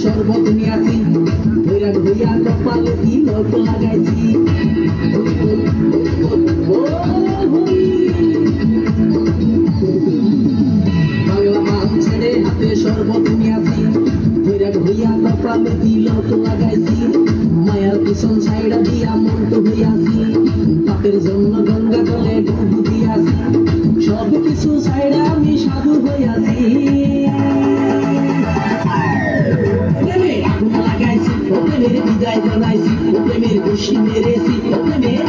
শরবত নিয়াছি ধইরা ধইরা কপালে তিলক লাগাইছি বাংলা মাছ ছেড়ে হাতে শরবত নিয়াছি ধইরা ধইরা কপালে তিলক লাগাইছি মায়ার পিছন ছাইড়া দিয়া মন্ত হইয়াছি পাপের জন্য গঙ্গা জলে ডুব দিয়াছি সব কিছু ছাইড়া আমি সাধু হইয়াছি প্রেমের বিদায় জানাইছি প্রেমের খুশি মেরেছি প্রেমের